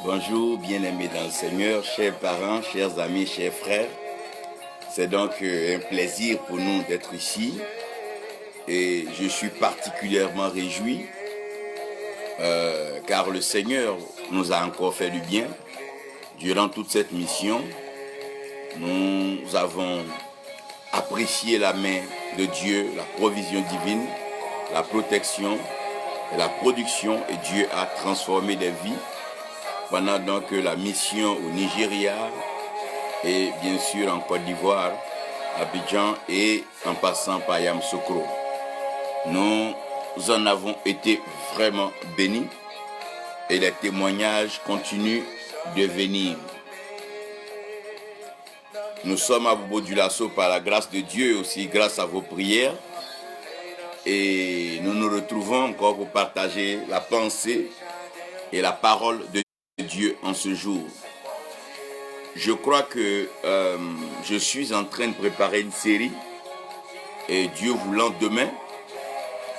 Bonjour, bien-aimés dans le Seigneur, chers parents, chers amis, chers frères. C'est donc un plaisir pour nous d'être ici et je suis particulièrement réjoui car le Seigneur nous a encore fait du bien. Durant toute cette mission, nous avons apprécié la main de Dieu, la provision divine, la protection et la production, et Dieu a transformé des vies pendant donc la mission au Nigeria et bien sûr en Côte d'Ivoire, Abidjan et en passant par Yamoussoukro. Nous en avons été vraiment bénis et les témoignages continuent de venir. Nous sommes à Bobo-Dioulasso par la grâce de Dieu, aussi grâce à vos prières. Et nous nous retrouvons encore pour partager la pensée et la parole de Dieu en ce jour. Je crois que je suis en train de préparer une série, et Dieu voulant demain,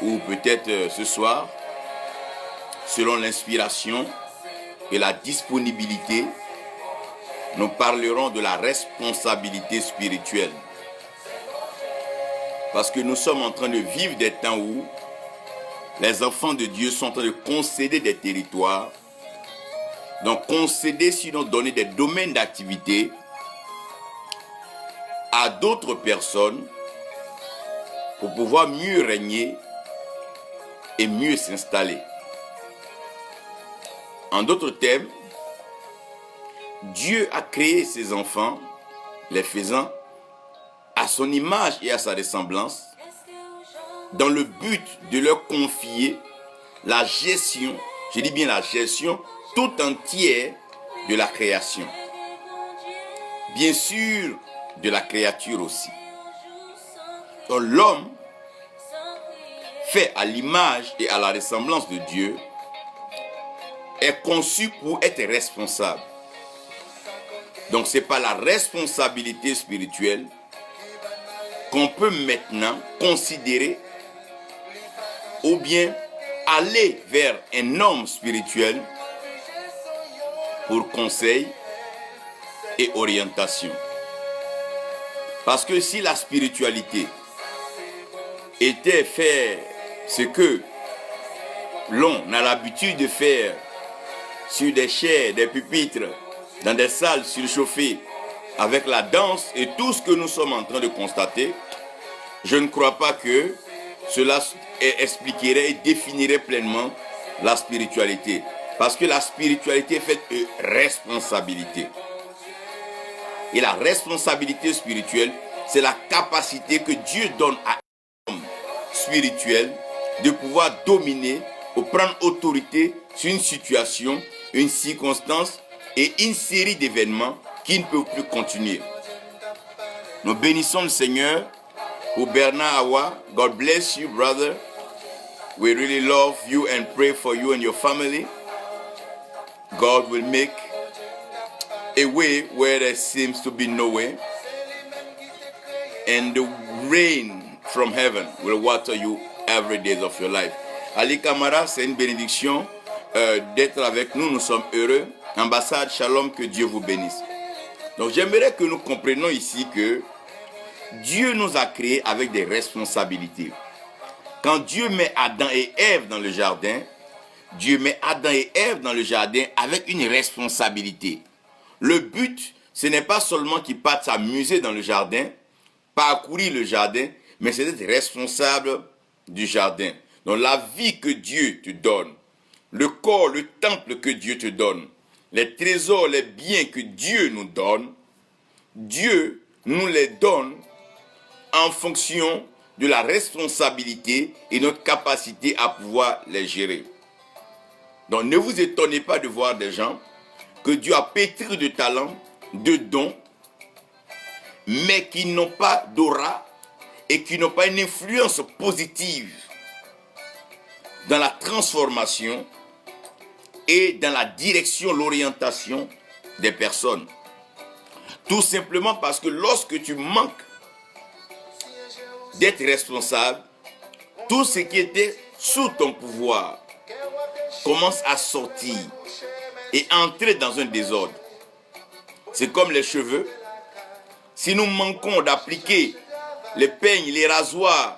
ou peut-être ce soir, selon l'inspiration et la disponibilité, nous parlerons de la responsabilité spirituelle. Parce que nous sommes en train de vivre des temps où les enfants de Dieu sont en train de concéder des territoires, donc concéder, sinon donner des domaines d'activité à d'autres personnes pour pouvoir mieux régner et mieux s'installer. En d'autres termes, Dieu a créé ses enfants, les faisant à son image et à sa ressemblance, dans le but de leur confier la gestion, je dis bien la gestion tout entière de la création. Bien sûr, de la créature aussi. Donc l'homme, fait à l'image et à la ressemblance de Dieu, est conçu pour être responsable. Donc c'est par la responsabilité spirituelle qu'on peut maintenant considérer ou bien aller vers un homme spirituel pour conseil et orientation. Parce que si la spiritualité était faire ce que l'on a l'habitude de faire sur des chaises, des pupitres, dans des salles surchauffées, avec la danse et tout ce que nous sommes en train de constater, je ne crois pas que cela expliquerait et définirait pleinement la spiritualité. Parce que la spiritualité est faite de responsabilité. Et la responsabilité spirituelle, c'est la capacité que Dieu donne à l'homme spirituel de pouvoir dominer ou prendre autorité sur une situation, une circonstance et une série d'événements qui ne peuvent plus continuer. Nous bénissons le Seigneur pour Bernard Awa. God bless you, brother. We really love you and pray for you and your family. God will make a way where there seems to be no way. And the rain from heaven will water you every day of your life. Ali Kamara, c'est une bénédiction d'être avec nous. Nous sommes heureux. Ambassade Shalom, que Dieu vous bénisse. Donc j'aimerais que nous comprenions ici que Dieu nous a créés avec des responsabilités. Quand Dieu met Adam et Ève dans le jardin, Dieu met Adam et Ève dans le jardin avec une responsabilité. Le but, ce n'est pas seulement qu'ils partent s'amuser dans le jardin, parcourir le jardin, mais c'est d'être responsable du jardin. Donc la vie que Dieu te donne, le corps, le temple que Dieu te donne, les trésors, les biens que Dieu nous donne, Dieu nous les donne en fonction de la responsabilité et notre capacité à pouvoir les gérer. Donc ne vous étonnez pas de voir des gens que Dieu a pétri de talents, de dons, mais qui n'ont pas d'aura et qui n'ont pas une influence positive dans la transformation et dans la direction, l'orientation des personnes. Tout simplement parce que lorsque tu manques d'être responsable, tout ce qui était sous ton pouvoir commence à sortir. et entrer dans un désordre. C'est comme les cheveux. Si nous manquons d'appliquer les peignes, les rasoirs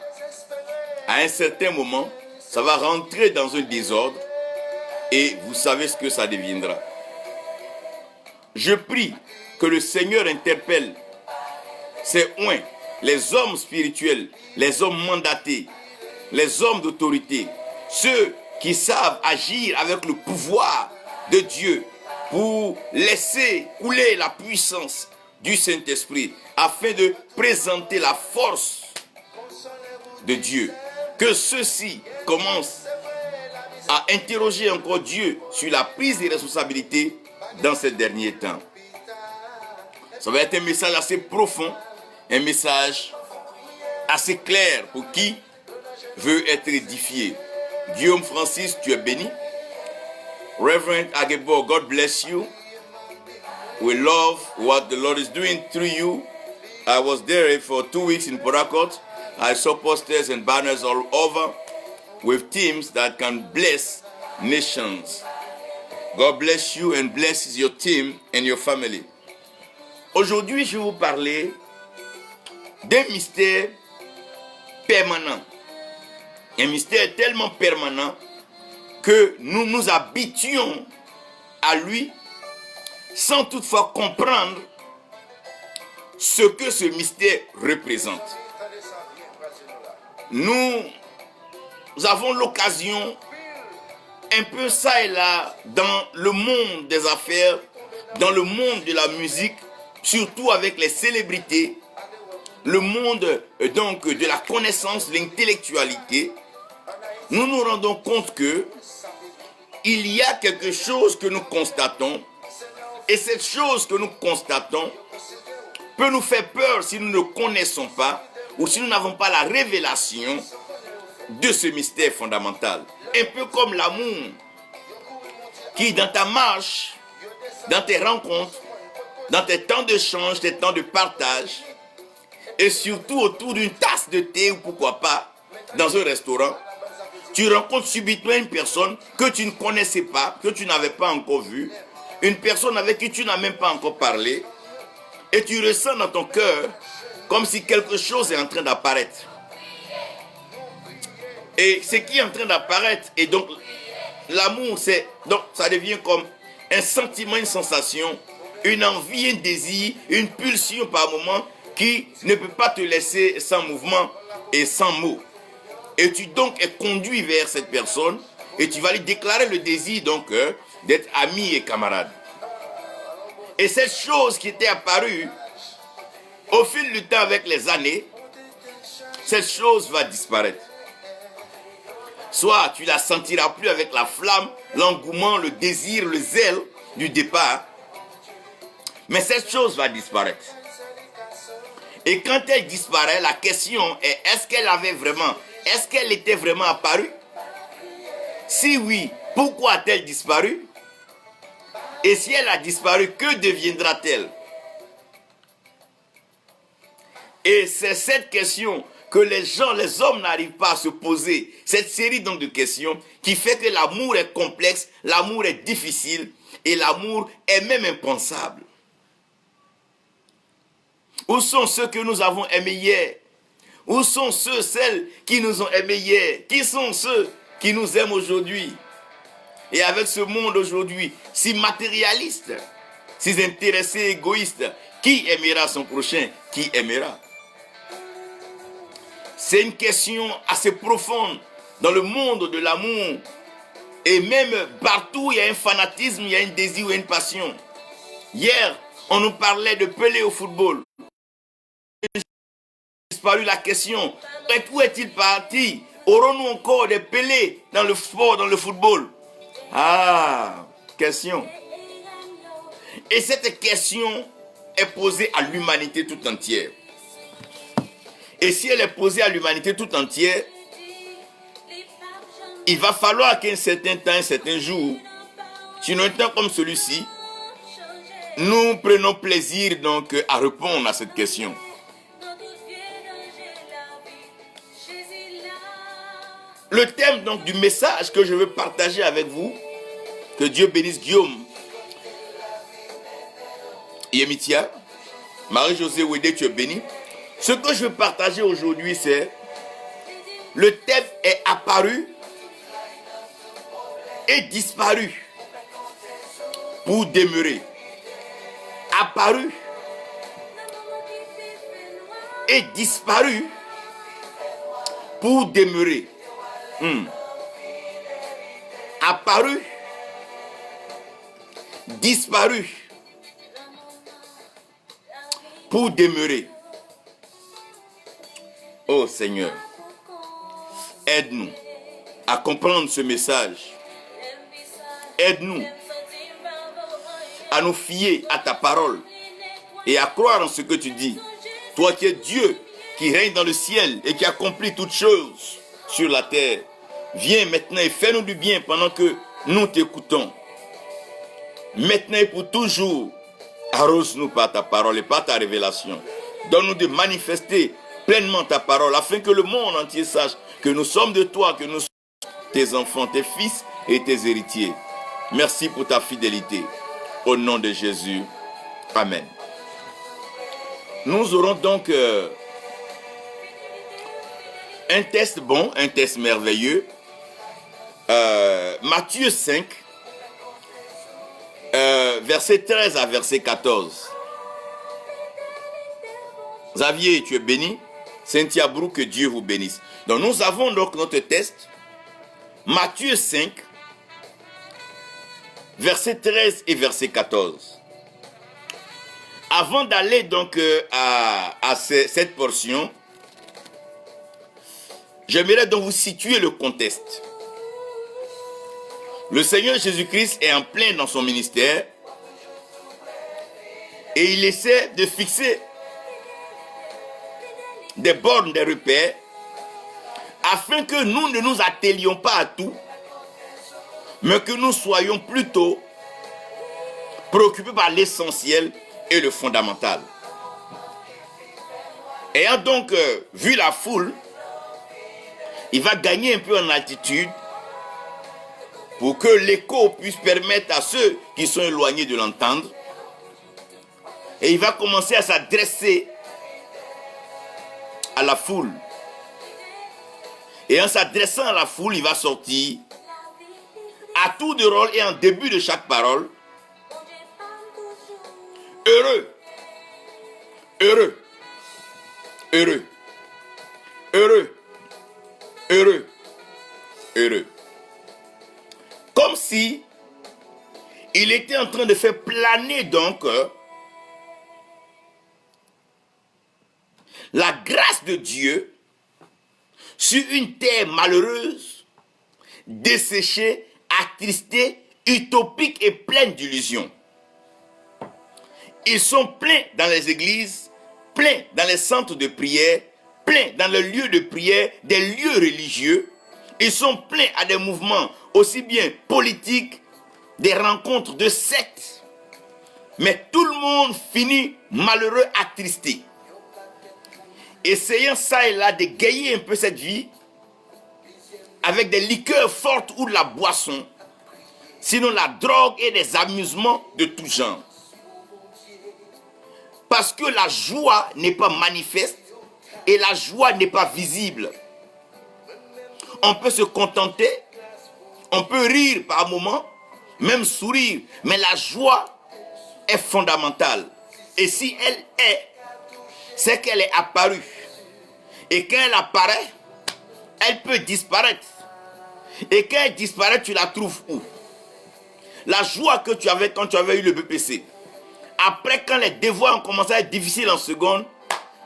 à un certain moment, ça va rentrer dans un désordre et vous savez ce que ça deviendra. Je prie que le Seigneur interpelle ces oints, les hommes spirituels, les hommes mandatés, les hommes d'autorité, ceux qui savent agir avec le pouvoir de Dieu pour laisser couler la puissance du Saint-Esprit afin de présenter la force de Dieu. Que ceux-ci commencent à interroger encore Dieu sur la prise de responsabilité dans ces derniers temps. Ça va être un message assez profond, un message assez clair pour qui veut être édifié. Guillaume Francis, tu es béni. Reverend Agebo, God bless you. We love what the Lord is doing through you. I was there for 2 weeks in Port Harcourt. I saw posters and banners all over with teams that can bless nations. God bless you and bless your team and your family. Aujourd'hui, je vais vous parler d'un mystère permanent. Un mystère tellement permanent que nous nous habituons à lui sans toutefois comprendre ce que ce mystère représente. Nous avons l'occasion, un peu ça et là, dans le monde des affaires, dans le monde de la musique, surtout avec les célébrités, le monde donc de la connaissance, l'intellectualité, nous nous rendons compte que il y a quelque chose que nous constatons, et cette chose que nous constatons peut nous faire peur si nous ne connaissons pas ou si nous n'avons pas la révélation de ce mystère fondamental. Un peu comme l'amour qui, dans ta marche, dans tes rencontres, dans tes temps d'échange, tes temps de partage, et surtout autour d'une tasse de thé ou pourquoi pas, dans un restaurant, tu rencontres subitement une personne que tu ne connaissais pas, que tu n'avais pas encore vue, une personne avec qui tu n'as même pas encore parlé, et tu ressens dans ton cœur comme si quelque chose est en train d'apparaître. Et ce qui est en train d'apparaître, et donc l'amour, donc ça devient comme un sentiment, une sensation, une envie, un désir, une pulsion par moment qui ne peut pas te laisser sans mouvement et sans mots. Et tu donc es conduit vers cette personne et tu vas lui déclarer le désir donc d'être ami et camarade. Et cette chose qui était apparue au fil du temps avec les années, cette chose va disparaître. Soit tu la sentiras plus avec la flamme, l'engouement, le désir, le zèle du départ, mais cette chose va disparaître. Et quand elle disparaît, la question est, est-ce qu'elle était vraiment apparue? Si oui, pourquoi a-t-elle disparu? Et si elle a disparu, que deviendra-t-elle? Et c'est cette question que les hommes n'arrivent pas à se poser. Cette série donc de questions qui fait que l'amour est complexe, l'amour est difficile et l'amour est même impensable. Où sont ceux que nous avons aimés hier? Où sont celles qui nous ont aimés hier? Qui sont ceux qui nous aiment aujourd'hui? Et avec ce monde aujourd'hui, si matérialiste, si intéressé, égoïste, qui aimera son prochain? Qui aimera? C'est une question assez profonde dans le monde de l'amour. Et même partout, il y a un fanatisme, il y a un désir ou une passion. Hier, on nous parlait de Pelé au football. Disparu la question, où est-il parti? Aurons-nous encore des Pelé dans le sport, dans le football? Ah, question. Et cette question est posée à l'humanité tout entière. Et si elle est posée à l'humanité tout entière, il va falloir qu'un certain temps, un certain jour, sur un temps comme celui-ci, nous prenons plaisir donc à répondre à cette question. Le thème donc du message que je veux partager avec vous, que Dieu bénisse Guillaume Yemitia, Marie-Josée Ouédé, tu es bénie. Ce que je veux partager aujourd'hui, c'est le thème est apparu et disparu pour demeurer. Apparu et disparu pour demeurer. Apparu, disparu pour demeurer. Oh Seigneur, aide-nous à comprendre ce message. Aide-nous à nous fier à ta parole et à croire en ce que tu dis. Toi qui es Dieu, qui règne dans le ciel et qui accomplit toutes choses sur la terre. Viens maintenant et fais-nous du bien pendant que nous t'écoutons. Maintenant et pour toujours, arrose-nous par ta parole et par ta révélation. Donne-nous de manifester pleinement ta parole afin que le monde entier sache que nous sommes de toi, que nous sommes tes enfants, tes fils et tes héritiers. Merci pour ta fidélité. Au nom de Jésus. Amen. Nous aurons donc un test bon, un test merveilleux. Matthieu 5, verset 13 à verset 14. Xavier, tu es béni. Cynthia Brou, que Dieu vous bénisse. Donc nous avons donc notre test. Matthieu 5, verset 13 et verset 14. Avant d'aller donc à cette portion, j'aimerais donc vous situer le contexte. Le Seigneur Jésus-Christ est en plein dans son ministère et il essaie de fixer des bornes, des repères, afin que nous ne nous attelions pas à tout, mais que nous soyons plutôt préoccupés par l'essentiel et le fondamental. Ayant donc vu la foule, il va gagner un peu en altitude pour que l'écho puisse permettre à ceux qui sont éloignés de l'entendre. Et il va commencer à s'adresser à la foule. Et en s'adressant à la foule, il va sortir à tour de rôle et en début de chaque parole: heureux, heureux, heureux, heureux, heureux, heureux. Comme si il était en train de faire planer donc la grâce de Dieu sur une terre malheureuse, desséchée, attristée, utopique et pleine d'illusions. Ils sont pleins dans les églises, pleins dans les centres de prière, pleins dans les lieux de prière, des lieux religieux. Ils sont pleins à des mouvements aussi bien politiques, des rencontres de sectes. Mais tout le monde finit malheureux, attristé, essayant ça et là de gayer un peu cette vie avec des liqueurs fortes ou de la boisson, sinon la drogue et des amusements de tout genre. Parce que la joie n'est pas manifeste et la joie n'est pas visible. On peut se contenter, on peut rire par moments, même sourire, mais la joie est fondamentale. Et si elle est, c'est qu'elle est apparue. Et quand elle apparaît, elle peut disparaître. Et quand elle disparaît, tu la trouves où? La joie que tu avais quand tu avais eu le BPC. Après, quand les devoirs ont commencé à être difficiles en seconde,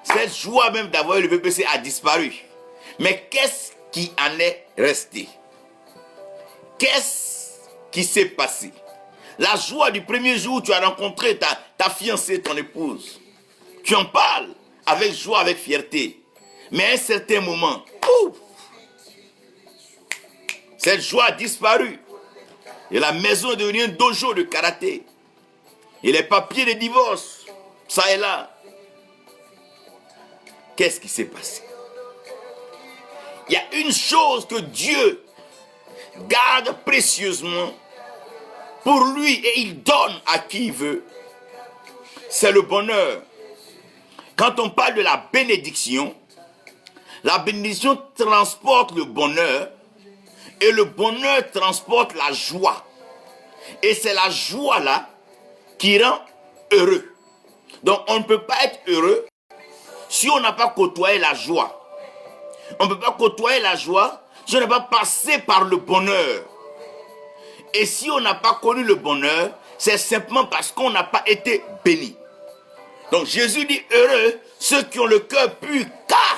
cette joie même d'avoir eu le BPC a disparu. Mais qu'est-ce qui en est resté? Qu'est-ce qui s'est passé? La joie du premier jour où tu as rencontré ta fiancée, ton épouse. Tu en parles avec joie, avec fierté. Mais à un certain moment, ouf, cette joie a disparu. Et la maison est devenue un dojo de karaté. Et les papiers de divorce, ça et là. Qu'est-ce qui s'est passé? Il y a une chose que Dieu garde précieusement pour lui et il donne à qui il veut. c'est le bonheur. Quand on parle de la bénédiction transporte le bonheur et le bonheur transporte la joie. Et c'est la joie là qui rend heureux. Donc on ne peut pas être heureux si on n'a pas côtoyé la joie. On ne peut pas côtoyer la joie si on n'a pas passé par le bonheur. Et si on n'a pas connu le bonheur, c'est simplement parce qu'on n'a pas été béni. Donc Jésus dit heureux ceux qui ont le cœur pur, car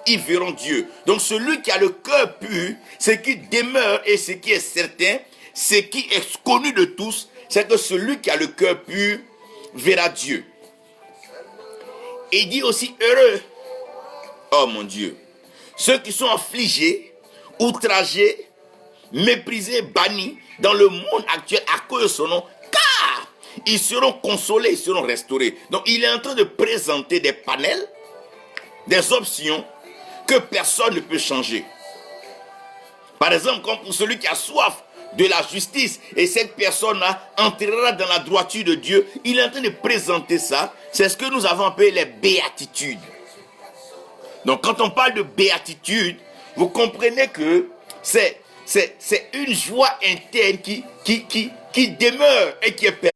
ils verront Dieu. Donc celui qui a le cœur pur, ce qui demeure et ce qui est certain, ce qui est connu de tous, c'est que celui qui a le cœur pur verra Dieu. Et il dit aussi heureux, oh mon Dieu, ceux qui sont affligés, outragés, méprisés, bannis dans le monde actuel à cause de son nom, car ils seront consolés, ils seront restaurés. Donc il est en train de présenter des panels, des options que personne ne peut changer. Par exemple, comme pour celui qui a soif de la justice et cette personne-là entrera dans la droiture de Dieu, il est en train de présenter ça. C'est ce que nous avons appelé les béatitudes. Donc quand on parle de béatitude, vous comprenez que c'est une joie interne qui demeure et qui est permanente.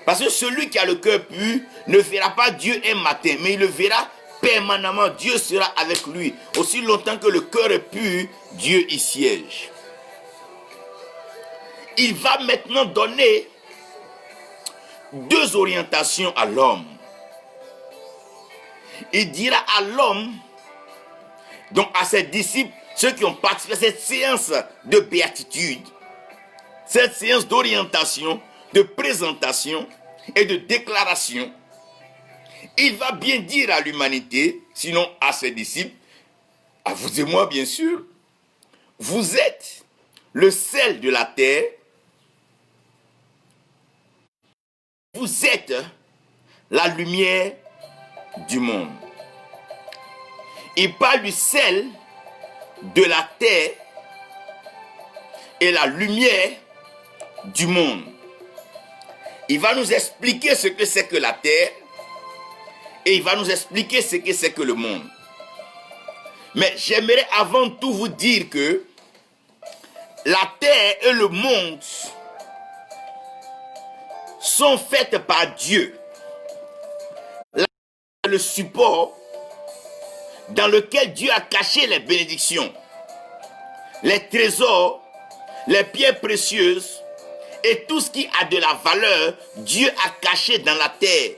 Parce que celui qui a le cœur pur ne verra pas Dieu un matin, mais il le verra permanemment. Dieu sera avec lui. Aussi longtemps que le cœur est pur, Dieu y siège. Il va maintenant donner deux orientations à l'homme. Il dira à l'homme, donc à ses disciples, ceux qui ont participé à cette séance de béatitude, cette séance d'orientation, de présentation et de déclaration, il va bien dire à l'humanité, sinon à ses disciples, à vous et moi bien sûr, vous êtes le sel de la terre, vous êtes la lumière du monde. Il parle du sel de la terre et la lumière du monde. Il va nous expliquer ce que c'est que la terre et il va nous expliquer ce que c'est que le monde. Mais j'aimerais avant tout vous dire que la terre et le monde sont faits par Dieu. Le support dans lequel Dieu a caché les bénédictions, les trésors, les pierres précieuses et tout ce qui a de la valeur, Dieu a caché dans la terre.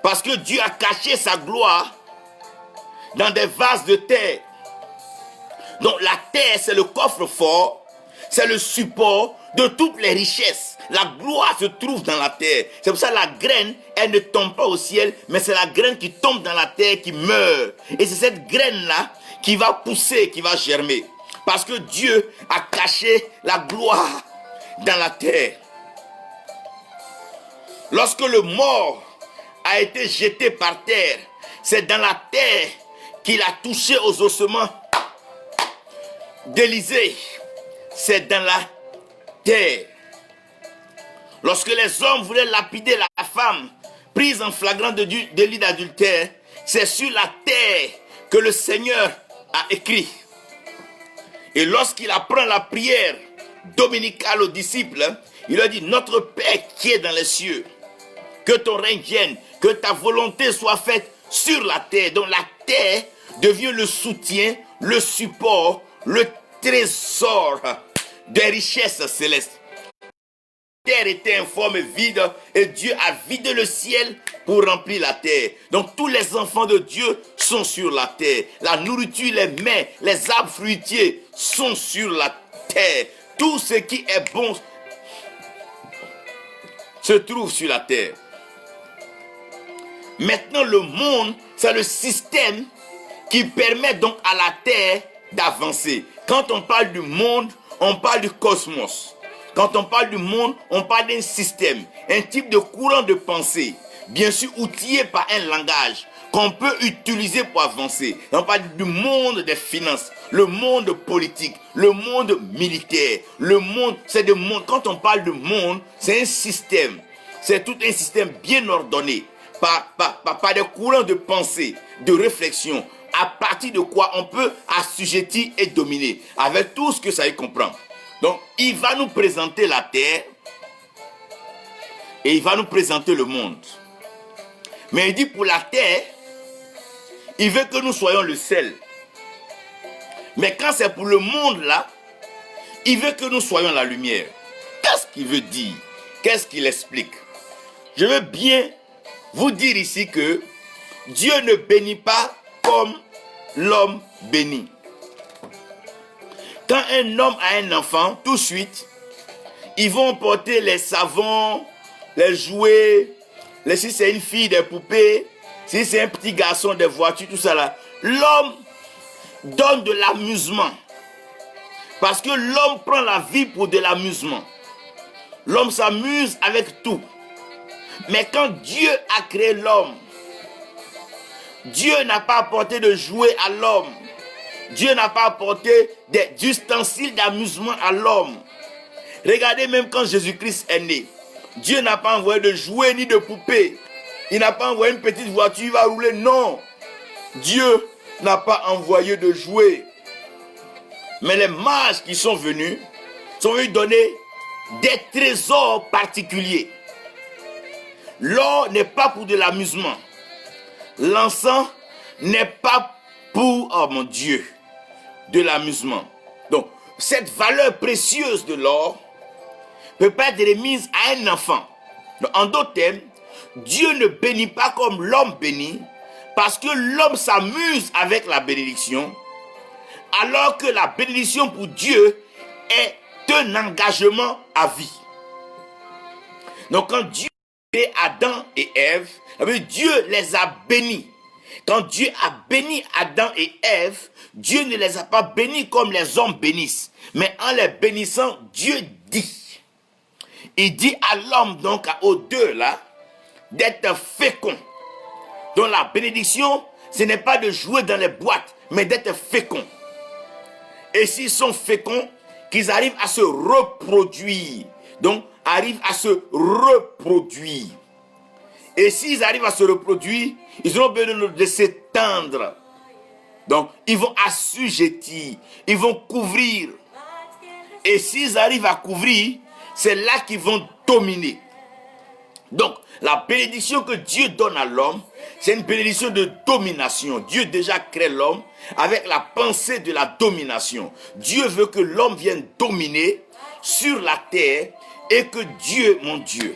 Parce que Dieu a caché sa gloire dans des vases de terre. Donc la terre, c'est le coffre-fort, c'est le support de toutes les richesses. La gloire se trouve dans la terre. C'est pour ça que la graine, elle ne tombe pas au ciel, mais c'est la graine qui tombe dans la terre qui meurt. Et c'est cette graine-là qui va pousser, qui va germer. Parce que Dieu a caché la gloire dans la terre. Lorsque le mort a été jeté par terre, c'est dans la terre qu'il a touché aux ossements d'Élisée. C'est dans la terre. Lorsque les hommes voulaient lapider la femme prise en flagrant délit d'adultère, c'est sur la terre que le Seigneur a écrit. Et lorsqu'il apprend la prière dominicale aux disciples, il leur dit: notre Père qui est dans les cieux, que ton règne vienne, que ta volonté soit faite sur la terre. Donc la terre devient le soutien, le support, le trésor des richesses célestes. La terre était informe et vide et Dieu a vidé le ciel pour remplir la terre. Donc tous les enfants de Dieu sont sur la terre. La nourriture, les mets, les arbres fruitiers sont sur la terre. Tout ce qui est bon se trouve sur la terre. Maintenant, le monde, c'est le système qui permet donc à la terre d'avancer. Quand on parle du monde, on parle du cosmos. Quand on parle du monde, on parle d'un système, un type de courant de pensée, bien sûr outillé par un langage, qu'on peut utiliser pour avancer. On parle du monde des finances, le monde politique, le monde militaire, le monde, c'est des mondes. Quand on parle de monde, c'est un système. C'est tout un système bien ordonné par des courants de pensée, de réflexion, à partir de quoi on peut assujettir et dominer, avec tout ce que ça y comprend. Donc, il va nous présenter la terre et il va nous présenter le monde. Mais il dit pour la terre, il veut que nous soyons le sel. Mais quand c'est pour le monde là, il veut que nous soyons la lumière. Qu'est-ce qu'il veut dire? Qu'est-ce qu'il explique? Je veux bien vous dire ici que Dieu ne bénit pas comme l'homme bénit. Quand un homme a un enfant, tout de suite, ils vont porter les savons, les jouets, si c'est une fille, des poupées, si c'est un petit garçon, des voitures, tout ça là. L'homme donne de l'amusement. Parce que l'homme prend la vie pour de l'amusement. L'homme s'amuse avec tout. Mais quand Dieu a créé l'homme, Dieu n'a pas apporté de jouets à l'homme. Dieu n'a pas apporté des ustensiles d'amusement à l'homme. Regardez même quand Jésus-Christ est né. Dieu n'a pas envoyé de jouets ni de poupées. Il n'a pas envoyé une petite voiture, il va rouler. Non. Dieu n'a pas envoyé de jouets. Mais les mages qui sont venus donner des trésors particuliers. L'or n'est pas pour de l'amusement. L'encens n'est pas pour, oh mon Dieu, de l'amusement. Donc, cette valeur précieuse de l'or peut pas être remise à un enfant. Donc, en d'autres termes, Dieu ne bénit pas comme l'homme bénit, parce que l'homme s'amuse avec la bénédiction, alors que la bénédiction pour Dieu est un engagement à vie. Donc, quand Dieu a créé Adam et Ève, Dieu les a bénis. Quand Dieu a béni Adam et Ève, Dieu ne les a pas bénis comme les hommes bénissent. Mais en les bénissant, Dieu dit. Il dit à l'homme, donc aux deux là, d'être fécond. Donc la bénédiction, ce n'est pas de jouer dans les boîtes, mais d'être fécond. Et s'ils sont féconds, qu'ils arrivent à se reproduire. Donc, arrivent à se reproduire. Et s'ils arrivent à se reproduire, ils auront besoin de s'étendre. Donc, ils vont assujettir, ils vont couvrir. Et s'ils arrivent à couvrir, c'est là qu'ils vont dominer. Donc, la bénédiction que Dieu donne à l'homme, c'est une bénédiction de domination. Dieu déjà crée l'homme avec la pensée de la domination. Dieu veut que l'homme vienne dominer sur la terre et que Dieu, mon Dieu,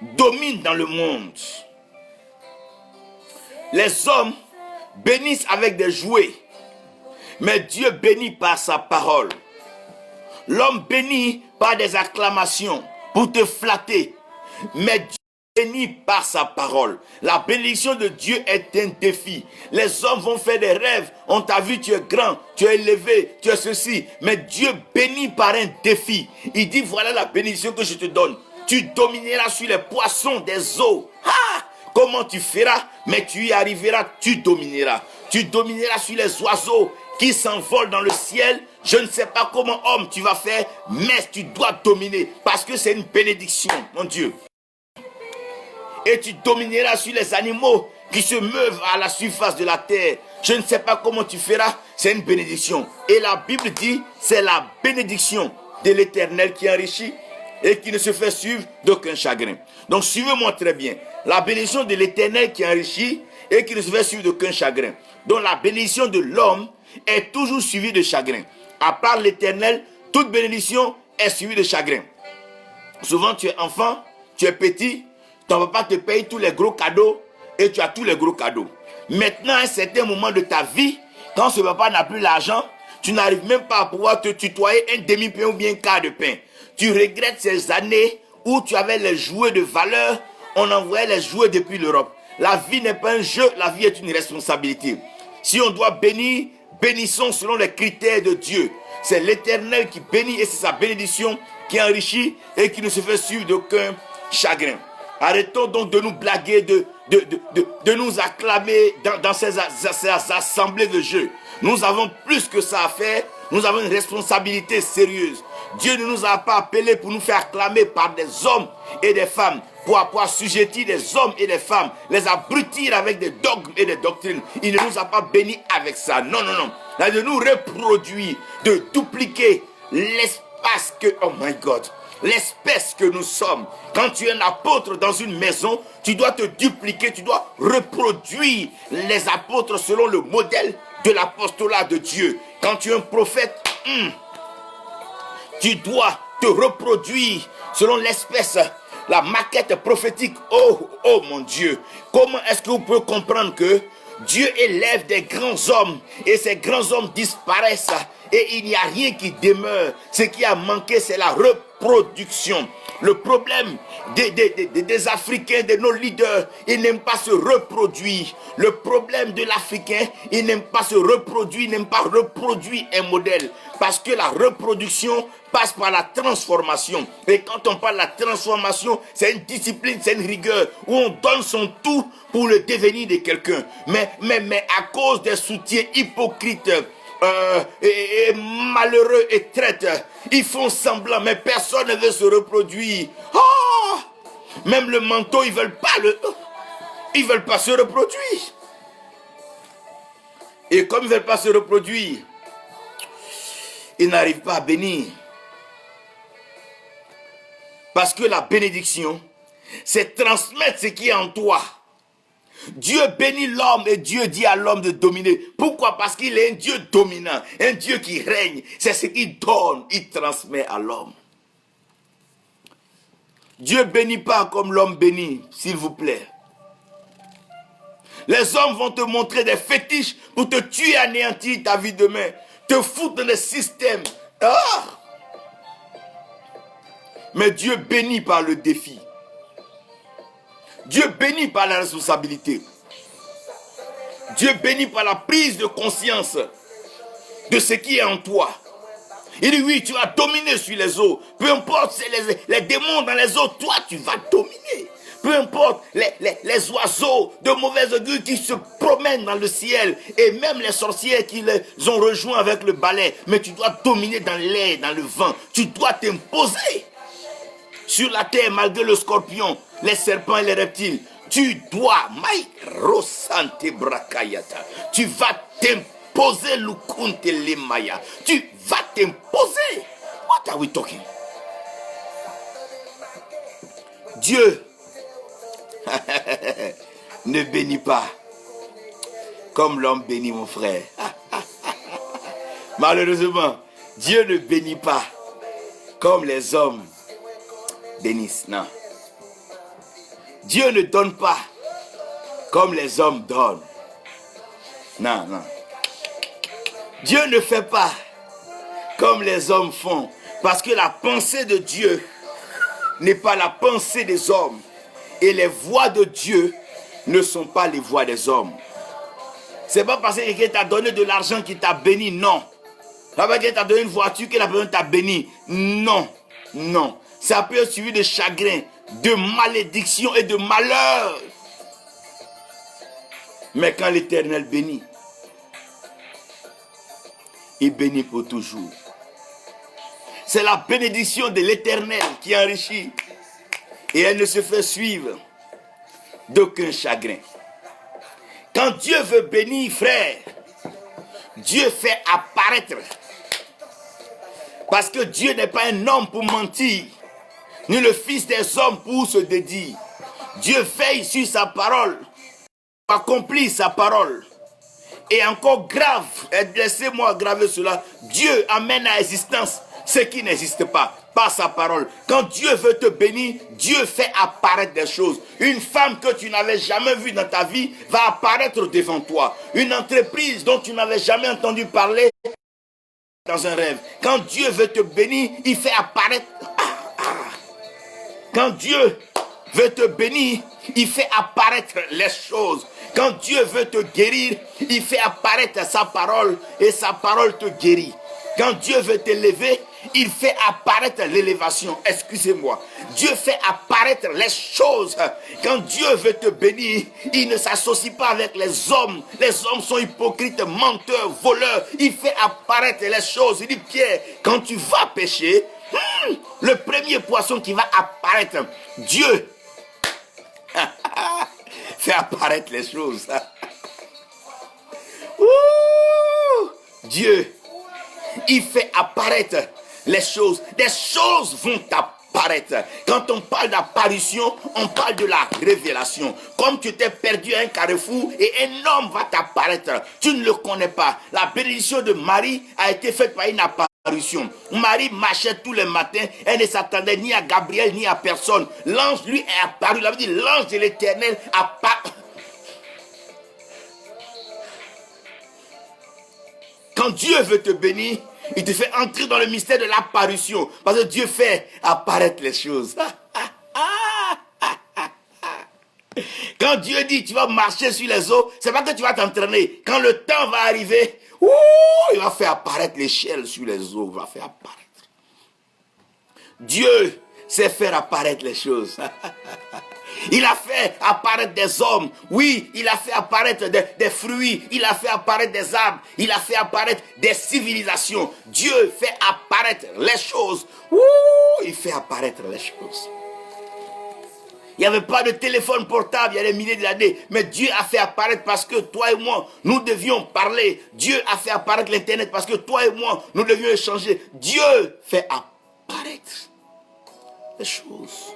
domine dans le monde. Les hommes bénissent avec des jouets, mais Dieu bénit par sa parole. L'homme bénit par des acclamations pour te flatter, mais Dieu bénit par sa parole. La bénédiction de Dieu est un défi. Les hommes vont faire des rêves. On t'a vu, tu es grand, tu es élevé, tu es ceci. Mais Dieu bénit par un défi. Il dit, voilà la bénédiction que je te donne. Tu domineras sur les poissons des eaux. Ah! Comment tu feras? Mais tu y arriveras, tu domineras. Tu domineras sur les oiseaux qui s'envolent dans le ciel. Je ne sais pas comment, homme, tu vas faire, mais tu dois dominer parce que c'est une bénédiction, mon Dieu. Et tu domineras sur les animaux qui se meuvent à la surface de la terre. Je ne sais pas comment tu feras, c'est une bénédiction. Et la Bible dit, c'est la bénédiction de l'Éternel qui enrichit et qui ne se fait suivre d'aucun chagrin. Donc suivez-moi très bien. La bénédiction de l'Éternel qui enrichit et qui ne se fait suivre d'aucun chagrin. Donc la bénédiction de l'homme est toujours suivie de chagrin. À part l'Éternel, toute bénédiction est suivie de chagrin. Souvent tu es enfant, tu es petit, ton papa te paye tous les gros cadeaux et tu as tous les gros cadeaux. Maintenant, à un certain moment de ta vie, quand ce papa n'a plus l'argent, tu n'arrives même pas à pouvoir te tutoyer un demi-pain ou bien un quart de pain. Tu regrettes ces années où tu avais les jouets de valeur, on envoyait les jouets depuis l'Europe. La vie n'est pas un jeu, la vie est une responsabilité. Si on doit bénir, bénissons selon les critères de Dieu. C'est l'Éternel qui bénit et c'est sa bénédiction qui enrichit et qui ne se fait suivre d'aucun chagrin. Arrêtons donc de nous blaguer, de nous acclamer dans ces assemblées de jeux. Nous avons plus que ça à faire. Nous avons une responsabilité sérieuse. Dieu ne nous a pas appelés pour nous faire acclamer par des hommes et des femmes, pour assujettir des hommes et des femmes, les abrutir avec des dogmes et des doctrines. Il ne nous a pas bénis avec ça. Non, non, non. Là, de nous reproduire, de dupliquer l'espace que... Oh my God. L'espèce que nous sommes. Quand tu es un apôtre dans une maison, tu dois te dupliquer, tu dois reproduire les apôtres selon le modèle de l'apostolat de Dieu. Quand tu es un prophète, tu dois te reproduire selon l'espèce, la maquette prophétique. Oh mon Dieu, comment est-ce que vous pouvez comprendre que Dieu élève des grands hommes et ces grands hommes disparaissent et il n'y a rien qui demeure? Ce qui a manqué, c'est la reproduction. Le problème des Africains, de nos leaders, ils n'aiment pas se reproduire. Le problème de l'Africain, il n'aime pas se reproduire, il n'aime pas reproduire un modèle. Parce que la reproduction passe par la transformation. Et quand on parle de la transformation, c'est une discipline, c'est une rigueur, où on donne son tout pour le devenir de quelqu'un. Mais à cause des soutiens hypocrites, et malheureux et traîtres, ils font semblant, mais personne ne veut se reproduire. Oh! Même le manteau, ils veulent pas se reproduire. Et comme ils veulent pas se reproduire, ils n'arrivent pas à bénir. Parce que la bénédiction, c'est transmettre ce qui est en toi. Dieu bénit l'homme et Dieu dit à l'homme de dominer. Pourquoi? Parce qu'il est un Dieu dominant, un Dieu qui règne. C'est ce qu'il donne, il transmet à l'homme. Dieu bénit pas comme l'homme bénit, s'il vous plaît. Les hommes vont te montrer des fétiches pour te tuer, anéantir ta vie demain, te foutre dans des systèmes. Ah! Mais Dieu bénit par le défi. Dieu bénit par la responsabilité. Dieu bénit par la prise de conscience de ce qui est en toi. Il dit oui, tu vas dominer sur les eaux. Peu importe les démons dans les eaux, toi tu vas dominer. Peu importe les oiseaux de mauvais augure qui se promènent dans le ciel. Et même les sorcières qui les ont rejoints avec le balai. Mais tu dois dominer dans l'air, dans le vent. Tu dois t'imposer sur la terre malgré le scorpion, les serpents et les reptiles. Tu dois, tu vas t'imposer l'ukunte lemaya. Tu vas t'imposer. What are we talking? Dieu ne bénit pas comme l'homme bénit, mon frère. Malheureusement, Dieu ne bénit pas comme les hommes bénissent. Non. Dieu ne donne pas comme les hommes donnent. Non, non. Dieu ne fait pas comme les hommes font. Parce que la pensée de Dieu n'est pas la pensée des hommes. Et les voies de Dieu ne sont pas les voies des hommes. C'est pas parce que quelqu'un t'a donné de l'argent qu'il t'a béni, non. C'est pas parce qu'il t'a donné une voiture que la personne t'a béni. Non, non. Ça peut être suivi de chagrin, de malédiction et de malheur. Mais quand l'Éternel bénit, il bénit pour toujours. C'est la bénédiction de l'Éternel qui enrichit. Et elle ne se fait suivre d'aucun chagrin. Quand Dieu veut bénir, frère, Dieu fait apparaître. Parce que Dieu n'est pas un homme pour mentir, ni le fils des hommes pour se dédire. Dieu veille sur sa parole, pour accomplir sa parole. Et encore grave, laissez-moi aggraver cela, Dieu amène à existence ce qui n'existe pas, par sa parole. Quand Dieu veut te bénir, Dieu fait apparaître des choses. Une femme que tu n'avais jamais vue dans ta vie va apparaître devant toi. Une entreprise dont tu n'avais jamais entendu parler dans un rêve. Quand Dieu veut te bénir, il fait apparaître. Quand Dieu veut te bénir, il fait apparaître les choses. Quand Dieu veut te guérir, il fait apparaître sa parole et sa parole te guérit. Quand Dieu veut t'élever, il fait apparaître l'élévation. Excusez-moi. Dieu fait apparaître les choses. Quand Dieu veut te bénir, il ne s'associe pas avec les hommes. Les hommes sont hypocrites, menteurs, voleurs. Il fait apparaître les choses. Il dit, Pierre, quand tu vas pêcher, le premier poisson qui va apparaître, Dieu fait apparaître les choses. Dieu, il fait apparaître les choses. Des choses vont apparaître. Quand on parle d'apparition, on parle de la révélation. Comme tu t'es perdu à un carrefour et un homme va t'apparaître. Tu ne le connais pas. La bénédiction de Marie a été faite par une apparition. Marie marchait tous les matins. Elle ne s'attendait ni à Gabriel ni à personne. L'ange lui est apparu. Il avait dit, l'ange de l'Éternel apparaît. Quand Dieu veut te bénir, il te fait entrer dans le mystère de l'apparition. Parce que Dieu fait apparaître les choses. Quand Dieu dit tu vas marcher sur les eaux, c'est pas que tu vas t'entraîner. Quand le temps va arriver, il va faire apparaître l'échelle sur les eaux. Il va faire apparaître. Dieu sait faire apparaître les choses. Il a fait apparaître des hommes. Oui, il a fait apparaître des fruits. Il a fait apparaître des arbres. Il a fait apparaître des civilisations. Dieu fait apparaître les choses. Il fait apparaître les choses. Il n'y avait pas de téléphone portable il y a des milliers d'années. Mais Dieu a fait apparaître parce que toi et moi, nous devions parler. Dieu a fait apparaître l'Internet parce que toi et moi, nous devions échanger. Dieu fait apparaître les choses.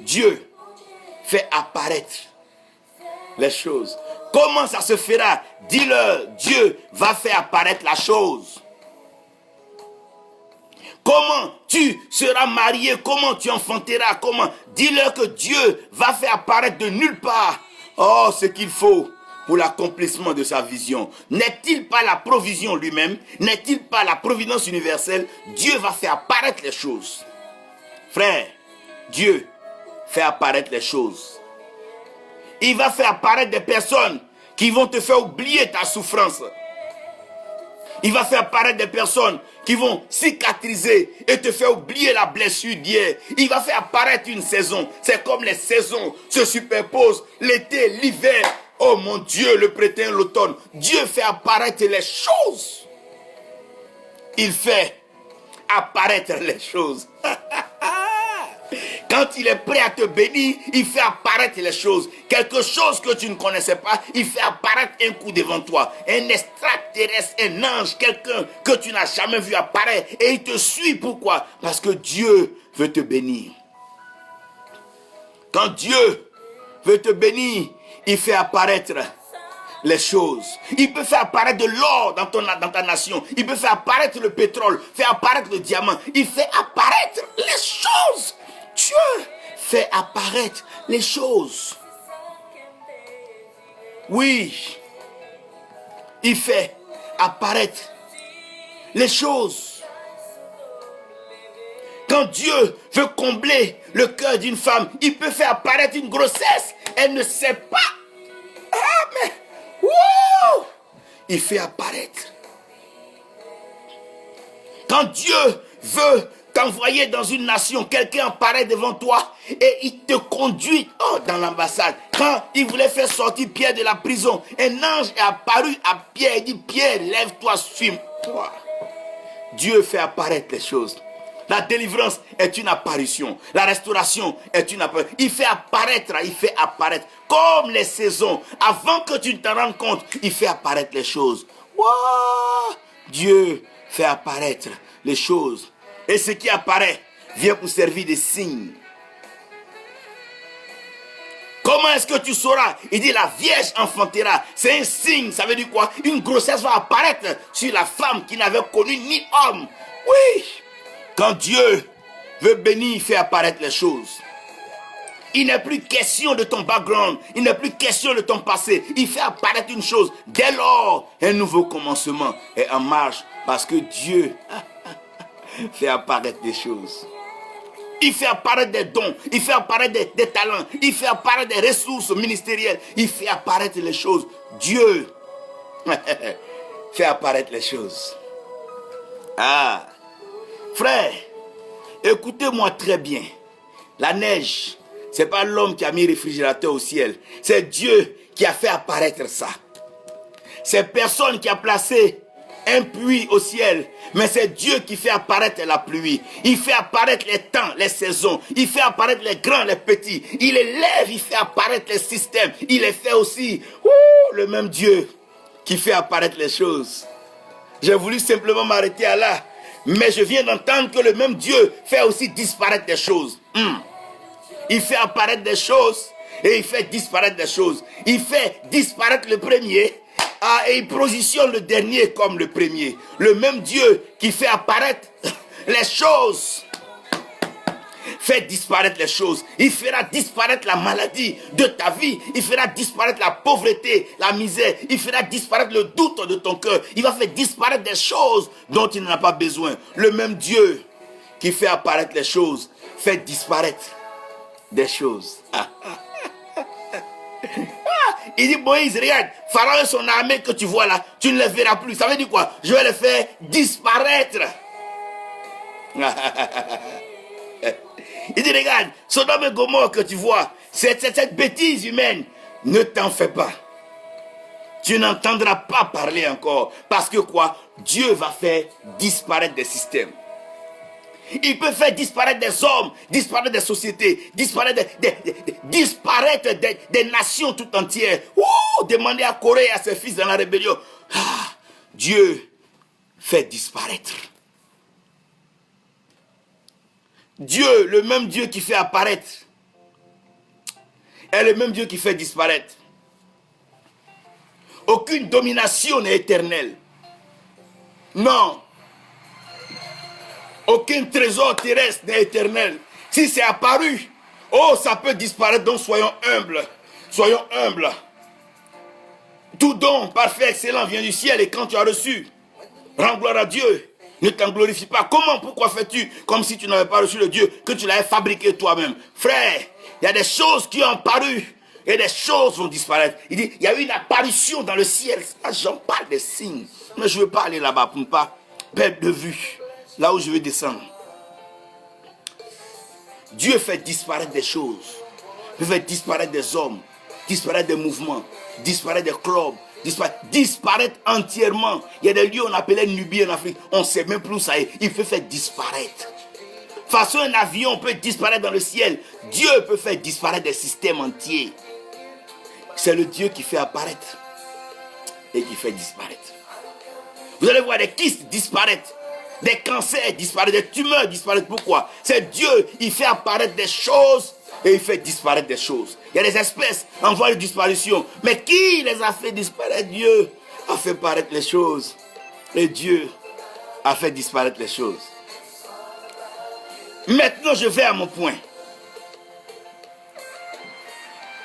Dieu fait apparaître les choses. Comment ça se fera? Dis-leur, Dieu va faire apparaître la chose. Comment tu seras marié? Comment tu enfanteras? Comment? Dis-leur que Dieu va faire apparaître de nulle part. Oh, ce qu'il faut pour l'accomplissement de sa vision. N'est-il pas la provision lui-même? N'est-il pas la providence universelle? Dieu va faire apparaître les choses. Frère, Dieu fait apparaître les choses. Il va faire apparaître des personnes qui vont te faire oublier ta souffrance. Il va faire apparaître des personnes qui vont cicatriser et te faire oublier la blessure d'hier. Il va faire apparaître une saison. C'est comme les saisons se superposent. L'été, l'hiver. Oh mon Dieu, le printemps, l'automne. Dieu fait apparaître les choses. Il fait apparaître les choses. Quand il est prêt à te bénir, il fait apparaître les choses. Quelque chose que tu ne connaissais pas, il fait apparaître un coup devant toi. Un extraterrestre, un ange, quelqu'un que tu n'as jamais vu apparaître. Et il te suit. Pourquoi? Parce que Dieu veut te bénir. Quand Dieu veut te bénir, il fait apparaître les choses. Il peut faire apparaître de l'or dans ta nation. Il peut faire apparaître le pétrole, faire apparaître le diamant. Il fait apparaître les choses. Dieu fait apparaître les choses. Oui, il fait apparaître les choses. Quand Dieu veut combler le cœur d'une femme, il peut faire apparaître une grossesse. Elle ne sait pas. Ah, mais il fait apparaître. Quand Dieu veut t'envoyer dans une nation, quelqu'un apparaît devant toi et il te conduit dans l'ambassade. Quand il voulait faire sortir Pierre de la prison, un ange est apparu à Pierre et dit, Pierre, lève-toi, suis-moi. Dieu fait apparaître les choses. La délivrance est une apparition. La restauration est une apparition. Il fait apparaître comme les saisons. Avant que tu ne t'en rendes compte, il fait apparaître les choses. Wow! Dieu fait apparaître les choses. Et ce qui apparaît vient pour servir de signe. Comment est-ce que tu sauras? Il dit la Vierge enfantera. C'est un signe. Ça veut dire quoi? Une grossesse va apparaître sur la femme qui n'avait connu ni homme. Oui. Quand Dieu veut bénir, il fait apparaître les choses. Il n'est plus question de ton background. Il n'est plus question de ton passé. Il fait apparaître une chose. Dès lors, un nouveau commencement est en marche. Parce que Dieu fait apparaître des choses. Il fait apparaître des dons. Il fait apparaître des talents. Il fait apparaître des ressources ministérielles. Il fait apparaître les choses. Dieu fait apparaître les choses. Ah, frère, écoutez-moi très bien. La neige, c'est pas l'homme qui a mis le réfrigérateur au ciel. C'est Dieu qui a fait apparaître ça. C'est personne qui a placé un puits au ciel, mais c'est Dieu qui fait apparaître la pluie. Il fait apparaître les temps, les saisons. Il fait apparaître les grands, les petits. Il élève, il fait apparaître les systèmes. Il les fait aussi. Le même Dieu qui fait apparaître les choses. J'ai voulu simplement m'arrêter à là, mais je viens d'entendre que le même Dieu fait aussi disparaître des choses. Il fait apparaître des choses et il fait disparaître des choses. Il fait disparaître le premier. Et il positionne le dernier comme le premier. Le même Dieu qui fait apparaître les choses fait disparaître les choses. Il fera disparaître la maladie de ta vie. Il fera disparaître la pauvreté, la misère. Il fera disparaître le doute de ton cœur. Il va faire disparaître des choses dont il n'en a pas besoin. Le même Dieu qui fait apparaître les choses fait disparaître des choses. Il dit, Moïse, regarde, Pharaon et son armée que tu vois là, tu ne les verras plus. Ça veut dire quoi? Je vais les faire disparaître. Il dit, regarde, Sodome et Gomorrhe que tu vois, cette bêtise humaine, ne t'en fais pas. Tu n'entendras pas parler encore. Parce que quoi? Dieu va faire disparaître des systèmes. Il peut faire disparaître des hommes, disparaître des sociétés, disparaître des nations tout entières. Demandez à Corée et à ses fils dans la rébellion. Dieu fait disparaître. Dieu, le même Dieu qui fait apparaître, est le même Dieu qui fait disparaître. Aucune domination n'est éternelle. Non. Aucun trésor terrestre n'est éternel. Si c'est apparu, ça peut disparaître. Donc soyons humbles. Soyons humbles. Tout don parfait, excellent vient du ciel. Et quand tu as reçu, rends gloire à Dieu. Ne t'en glorifie pas. Comment, pourquoi fais-tu comme si tu n'avais pas reçu le Dieu que tu l'avais fabriqué toi-même? Frère, il y a des choses qui ont paru et des choses vont disparaître. Il dit, il y a eu une apparition dans le ciel. J'en parle des signes. Mais je ne veux pas aller là-bas pour ne pas perdre de vue là où je vais descendre. Dieu fait disparaître des choses. Il fait disparaître des hommes, disparaître des mouvements, disparaître des clubs, disparaître entièrement. Il y a des lieux on appelait Nubie en Afrique. On ne sait même plus où ça est. Il peut faire disparaître. Façon un avion peut disparaître dans le ciel. Dieu peut faire disparaître des systèmes entiers. C'est le Dieu qui fait apparaître et qui fait disparaître. Vous allez voir des kystes disparaître. Des cancers disparaissent, des tumeurs disparaissent. Pourquoi? C'est Dieu, il fait apparaître des choses et il fait disparaître des choses. Il y a des espèces en voie de disparition. Mais qui les a fait disparaître? Dieu a fait paraître les choses. Et Dieu a fait disparaître les choses. Maintenant, je vais à mon point.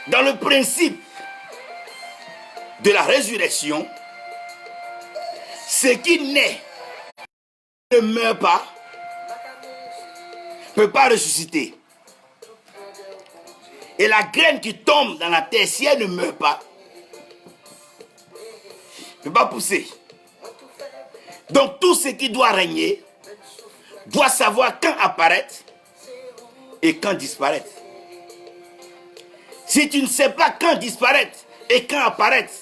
Dans le principe de la résurrection, ce qui naît ne meurt pas, ne peut pas ressusciter. Et la graine qui tombe dans la terre, si elle ne meurt pas, ne peut pas pousser. Donc tout ce qui doit régner doit savoir quand apparaître et quand disparaître. Si tu ne sais pas quand disparaître et quand apparaître,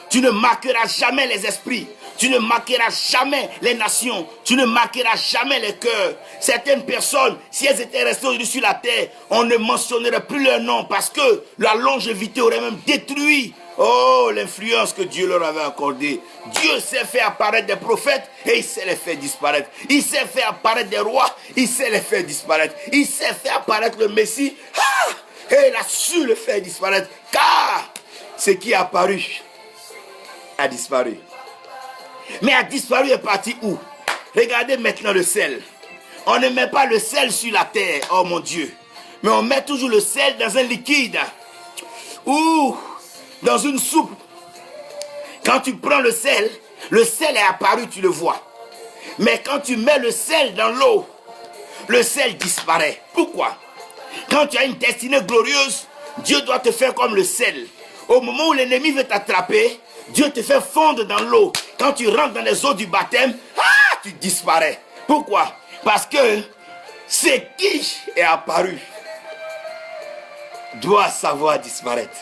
tu ne marqueras jamais les esprits. Tu ne marqueras jamais les nations. Tu ne marqueras jamais les cœurs. Certaines personnes, si elles étaient restées aujourd'hui sur la terre, on ne mentionnerait plus leur nom parce que la longévité aurait même détruit l'influence que Dieu leur avait accordée. Dieu sait faire apparaître des prophètes et il sait les faire disparaître. Il sait faire apparaître des rois, il sait les faire disparaître. Il sait faire apparaître le Messie. Et il a su le faire disparaître. Car ce qui est apparu a disparu. Mais a disparu est parti où? Regardez maintenant le sel. On ne met pas le sel sur la terre, oh mon Dieu. Mais on met toujours le sel dans un liquide. Ou dans une soupe. Quand tu prends le sel est apparu, tu le vois. Mais quand tu mets le sel dans l'eau, le sel disparaît. Pourquoi? Quand tu as une destinée glorieuse, Dieu doit te faire comme le sel. Au moment où l'ennemi veut t'attraper, Dieu te fait fondre dans l'eau. Quand tu rentres dans les eaux du baptême, tu tu disparais. Pourquoi? Parce que ce qui est apparu doit savoir disparaître.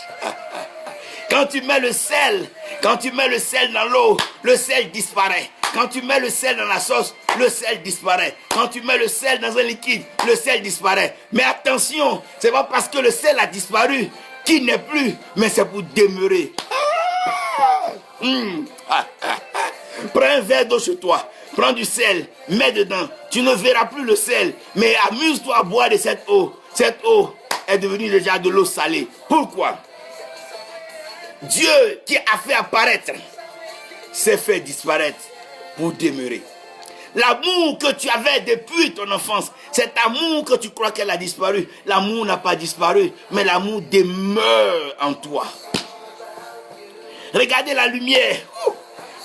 Quand tu mets le sel dans l'eau, le sel disparaît. Quand tu mets le sel dans la sauce, le sel disparaît. Quand tu mets le sel dans un liquide, le sel disparaît. Mais attention, c'est pas parce que le sel a disparu qu'il n'est plus, mais c'est pour demeurer. Prends un verre d'eau chez toi, prends du sel, mets dedans. Tu ne verras plus le sel, mais amuse-toi à boire de cette eau. Cette eau est devenue déjà de l'eau salée. Pourquoi? Dieu qui a fait apparaître s'est fait disparaître pour demeurer. L'amour que tu avais depuis ton enfance, cet amour que tu crois qu'elle a disparu, l'amour n'a pas disparu, mais l'amour demeure en toi. Regardez la lumière.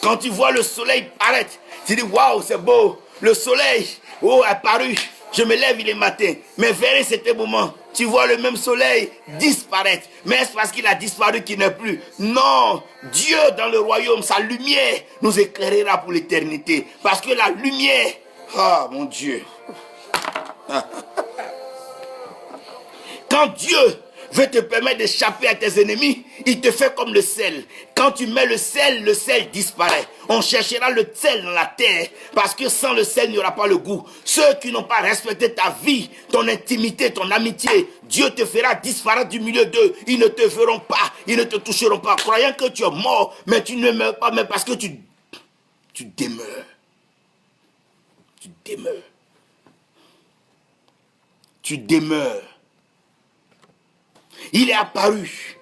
Quand tu vois le soleil paraître, tu dis waouh, c'est beau. Le soleil, oh, est apparu. Je me lève, il est matin. Mais vers cet moment, tu vois le même soleil disparaître. Mais est-ce parce qu'il a disparu qu'il n'est plus? Non, Dieu dans le royaume, sa lumière nous éclairera pour l'éternité. Parce que la lumière, oh mon Dieu. Quand Dieu veut te permettre d'échapper à tes ennemis, il te fait comme le sel. Quand tu mets le sel disparaît. On cherchera le sel dans la terre, parce que sans le sel, il n'y aura pas le goût. Ceux qui n'ont pas respecté ta vie, ton intimité, ton amitié, Dieu te fera disparaître du milieu d'eux. Ils ne te verront pas, ils ne te toucheront pas, croyant que tu es mort, mais tu ne meurs pas, mais parce que tu demeures. Tu demeures. Tu demeures. Il est apparu.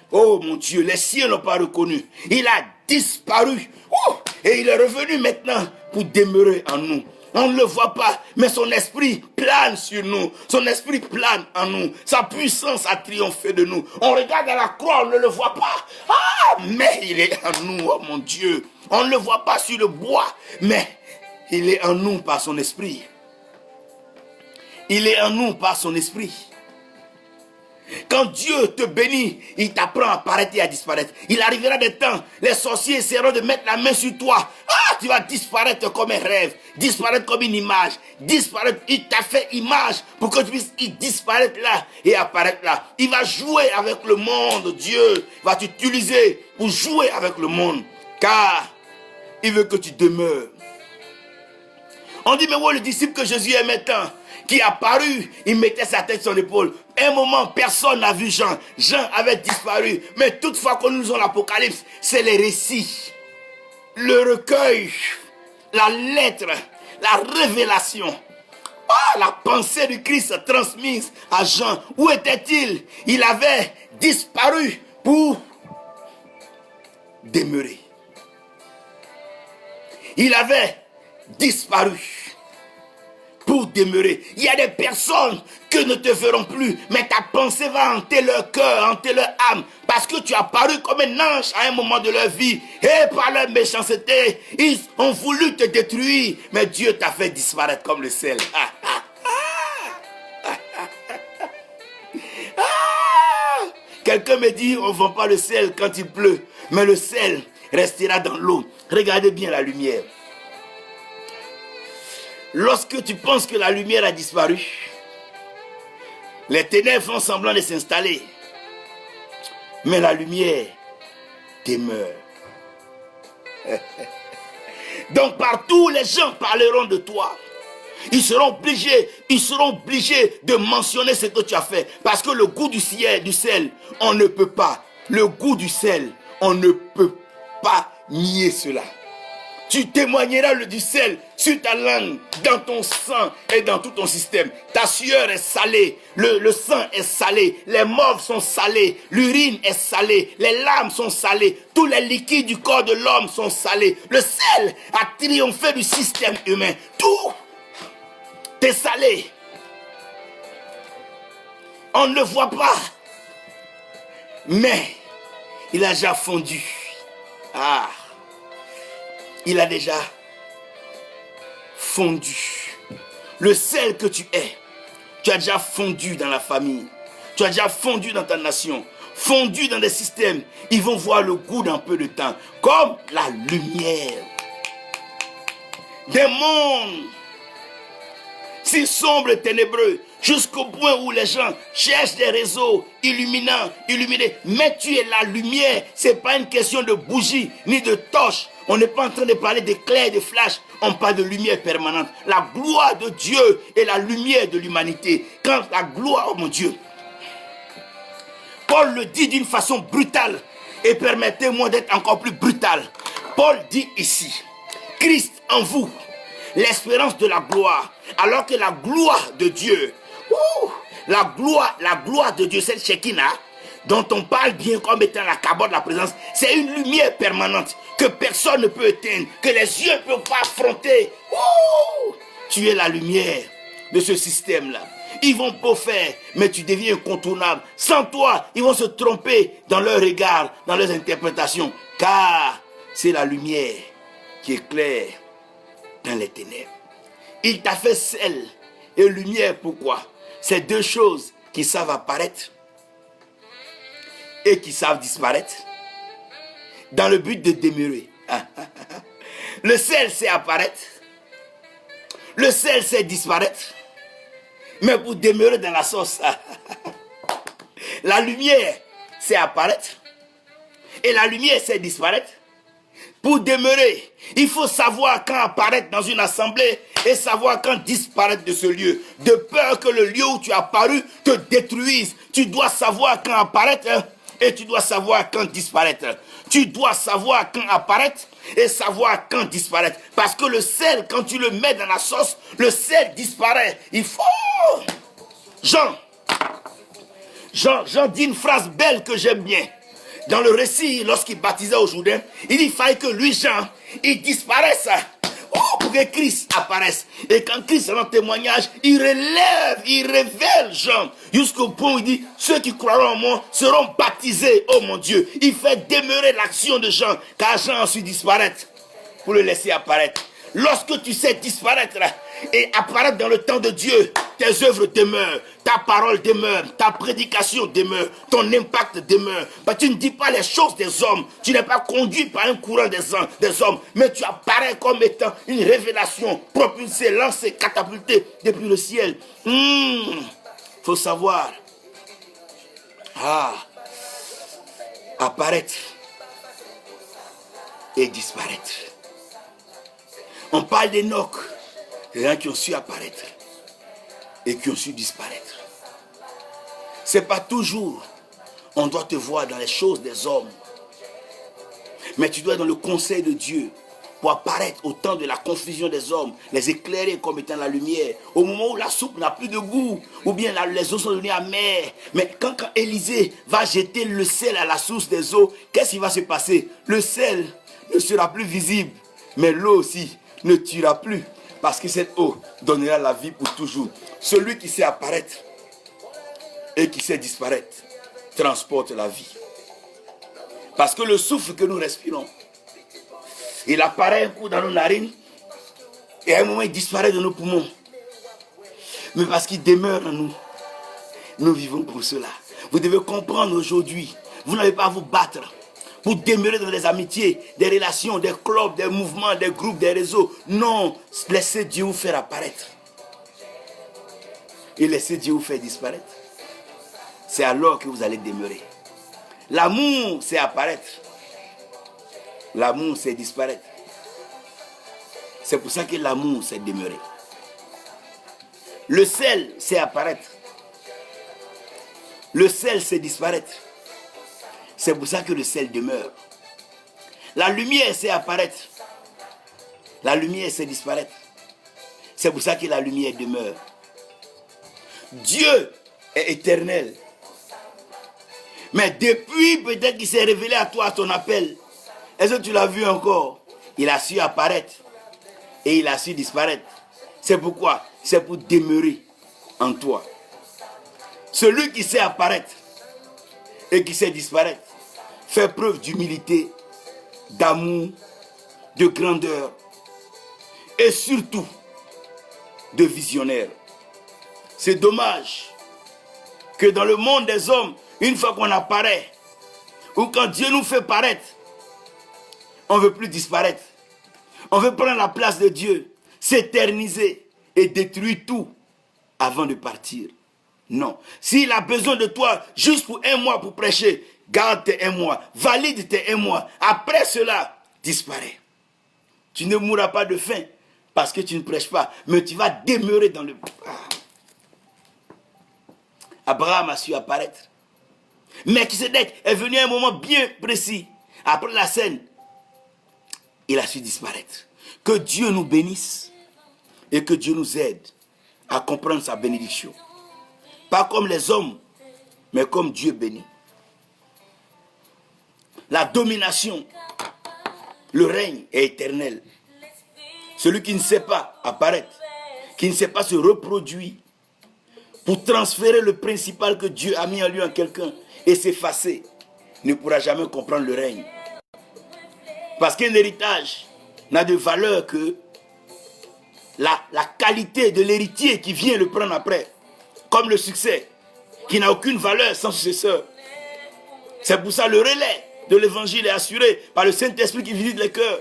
Oh mon Dieu, les cieux n'ont pas reconnu. Il a disparu. Oh, et il est revenu maintenant pour demeurer en nous. On ne le voit pas, mais son esprit plane sur nous. Son esprit plane en nous. Sa puissance a triomphé de nous. On regarde à la croix, on ne le voit pas. Ah, mais il est en nous, oh mon Dieu. On ne le voit pas sur le bois, mais il est en nous par son esprit. Il est en nous par son esprit. Quand Dieu te bénit, il t'apprend à apparaître et à disparaître. Il arrivera des temps, les sorciers essaieront de mettre la main sur toi. Ah, tu vas disparaître comme un rêve, disparaître comme une image, disparaître. Il t'a fait image pour que tu puisses disparaître là et apparaître là. Il va jouer avec le monde. Dieu va t'utiliser pour jouer avec le monde, car il veut que tu demeures. On dit, mais où est le disciple que Jésus aimait tant, qui a paru, il mettait sa tête sur l'épaule. Un moment, personne n'a vu Jean. Jean avait disparu. Mais toutefois, quand nous lisons l'Apocalypse, c'est les récits, le recueil, la lettre, la révélation. Oh, la pensée du Christ transmise à Jean. Où était-il? Il avait disparu pour demeurer. Il avait disparu pour demeurer. Il y a des personnes que ne te verront plus, mais ta pensée va hanter leur cœur, hanter leur âme, parce que tu as paru comme un ange à un moment de leur vie, et par leur méchanceté, ils ont voulu te détruire, mais Dieu t'a fait disparaître comme le sel. Quelqu'un me dit, on ne vend pas le sel quand il pleut, mais le sel restera dans l'eau. Regardez bien la lumière. Lorsque tu penses que la lumière a disparu, les ténèbres font semblant de s'installer. Mais la lumière demeure. Donc partout, les gens parleront de toi. Ils seront obligés de mentionner ce que tu as fait. Parce que le goût du sel, on ne peut pas. Le goût du sel, on ne peut pas nier cela. Tu témoigneras du sel sur ta langue, dans ton sang et dans tout ton système. Ta sueur est salée, le sang est salé, les morts sont salés, l'urine est salée, les larmes sont salées, tous les liquides du corps de l'homme sont salés. Le sel a triomphé du système humain. Tout est salé. On ne le voit pas, mais il a déjà fondu. Ah! Il a déjà fondu. Le sel que tu es, tu as déjà fondu dans la famille. Tu as déjà fondu dans ta nation. Fondu dans des systèmes. Ils vont voir le goût d'un peu de temps. Comme la lumière. Des mondes si sombres et ténébreux, jusqu'au point où les gens cherchent des réseaux illuminés. Mais tu es la lumière. Ce n'est pas une question de bougie ni de torche. On n'est pas en train de parler d'éclairs, de flash. On parle de lumière permanente. La gloire de Dieu est la lumière de l'humanité. Quand la gloire, oh mon Dieu, Paul le dit d'une façon brutale. Et permettez-moi d'être encore plus brutal. Paul dit ici, Christ en vous, l'espérance de la gloire. Alors que la gloire de Dieu, la gloire de Dieu, cette Shekinah, dont on parle bien comme étant la cabote de la présence, c'est une lumière permanente que personne ne peut éteindre, que les yeux ne peuvent pas affronter. Tu es la lumière de ce système-là. Ils vont pas faire, mais tu deviens incontournable. Sans toi, ils vont se tromper dans leur regard, dans leurs interprétations, car c'est la lumière qui éclaire dans les ténèbres. Il t'a fait sel et lumière. Pourquoi? C'est deux choses qui savent apparaître et qui savent disparaître dans le but de demeurer. Le sel, c'est apparaître. Le sel, c'est disparaître. Mais pour demeurer dans la sauce, la lumière, c'est apparaître. Et la lumière, c'est disparaître. Pour demeurer, il faut savoir quand apparaître dans une assemblée et savoir quand disparaître de ce lieu. De peur que le lieu où tu as apparu te détruise. Tu dois savoir quand apparaître et tu dois savoir quand disparaître. Tu dois savoir quand apparaître et savoir quand disparaître. Parce que le sel, quand tu le mets dans la sauce, le sel disparaît. Il faut... Jean dit une phrase belle que j'aime bien. Dans le récit, lorsqu'il baptisait au Jourdain, il dit qu'il fallait que lui, Jean, il disparaisse pour que Christ apparaisse. Et quand Christ rend témoignage, il relève, il révèle Jean, jusqu'au point où il dit, ceux qui croiront en moi seront baptisés, oh mon Dieu. Il fait demeurer l'action de Jean, car Jean a su disparaître pour le laisser apparaître. Lorsque tu sais disparaître et apparaître dans le temps de Dieu, tes œuvres demeurent, ta parole demeure, ta prédication demeure, ton impact demeure. Mais tu ne dis pas les choses des hommes, tu n'es pas conduit par un courant des hommes, mais tu apparais comme étant une révélation propulsée, lancée, catapultée depuis le ciel. Faut savoir, apparaître et disparaître. On parle d'Enoch, des gens qui ont su apparaître et qui ont su disparaître. C'est pas toujours on doit te voir dans les choses des hommes, mais tu dois être dans le conseil de Dieu pour apparaître au temps de la confusion des hommes, les éclairer comme étant la lumière. Au moment où la soupe n'a plus de goût, ou bien les eaux sont devenues amères. Mais quand Élisée va jeter le sel à la source des eaux, qu'est-ce qui va se passer? Le sel ne sera plus visible, mais l'eau aussi ne tuera plus, parce que cette eau donnera la vie pour toujours. Celui qui sait apparaître et qui sait disparaître transporte la vie. Parce que le souffle que nous respirons, il apparaît un coup dans nos narines et à un moment il disparaît de nos poumons. Mais parce qu'il demeure en nous, nous vivons pour cela. Vous devez comprendre aujourd'hui, vous n'avez pas à vous battre pour demeurer dans des amitiés, des relations, des clubs, des mouvements, des groupes, des réseaux. Non, laissez Dieu vous faire apparaître. Et laissez Dieu vous faire disparaître. C'est alors que vous allez demeurer. L'amour, c'est apparaître. L'amour, c'est disparaître. C'est pour ça que l'amour, c'est demeurer. Le sel, c'est apparaître. Le sel, c'est disparaître. C'est pour ça que le sel demeure. La lumière, c'est apparaître. La lumière, c'est disparaître. C'est pour ça que la lumière demeure. Dieu est éternel. Mais depuis peut-être qu'il s'est révélé à toi à ton appel, est-ce que tu l'as vu encore? Il a su apparaître et il a su disparaître. C'est pourquoi? C'est pour demeurer en toi. Celui qui sait apparaître et qui sait disparaître fait preuve d'humilité, d'amour, de grandeur et surtout de visionnaire. C'est dommage que dans le monde des hommes, une fois qu'on apparaît, ou quand Dieu nous fait paraître, on ne veut plus disparaître. On veut prendre la place de Dieu. s'éterniser et détruire tout avant de partir. Non. S'il a besoin de toi juste pour 1 mois pour prêcher, garde tes 1 mois, valide tes 1 mois. Après cela, disparaît. Tu ne mourras pas de faim parce que tu ne prêches pas, mais tu vas demeurer dans le... Abraham a su apparaître. Melchisedec est venu à un moment bien précis. Après la scène, il a su disparaître. Que Dieu nous bénisse et que Dieu nous aide à comprendre sa bénédiction. Pas comme les hommes, mais comme Dieu bénit. La domination, le règne est éternel. Celui qui ne sait pas apparaître, qui ne sait pas se reproduire, pour transférer le principal que Dieu a mis en lui en quelqu'un et s'effacer, ne pourra jamais comprendre le règne. Parce qu'un héritage n'a de valeur que la qualité de l'héritier qui vient le prendre après. Comme le succès, qui n'a aucune valeur sans successeur. C'est pour ça le relais de l'évangile est assuré par le Saint-Esprit qui visite les cœurs.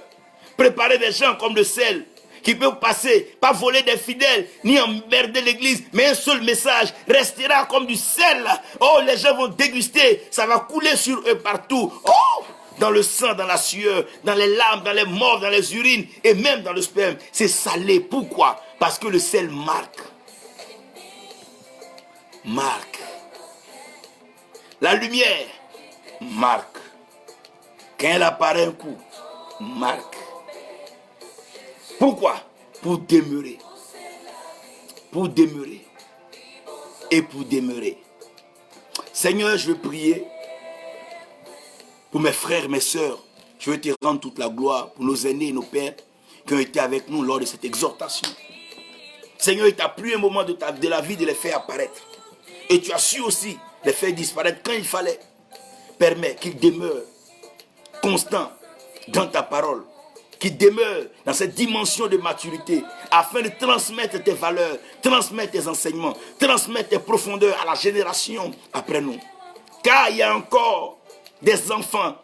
Préparer des gens comme le sel, qui peuvent passer, pas voler des fidèles, ni emmerder l'église, mais un seul message restera comme du sel. Oh, les gens vont déguster, ça va couler sur eux partout. Oh, dans le sang, dans la sueur, dans les larmes, dans les morts, dans les urines, et même dans le sperme. C'est salé. Pourquoi? Parce que le sel marque. Marque. La lumière marque. Quand elle apparaît un coup, marque. Pourquoi? Pour demeurer. Pour demeurer. Et pour demeurer. Seigneur, je veux prier pour mes frères, mes sœurs. Je veux te rendre toute la gloire pour nos aînés et nos pères qui ont été avec nous lors de cette exhortation. Seigneur, il t'a plu un moment de la vie de les faire apparaître. Et tu as su aussi les faire disparaître quand il fallait. Permets qu'ils demeurent constants dans ta parole, qu'ils demeurent dans cette dimension de maturité, afin de transmettre tes valeurs, transmettre tes enseignements, transmettre tes profondeurs à la génération après nous. Car il y a encore des enfants,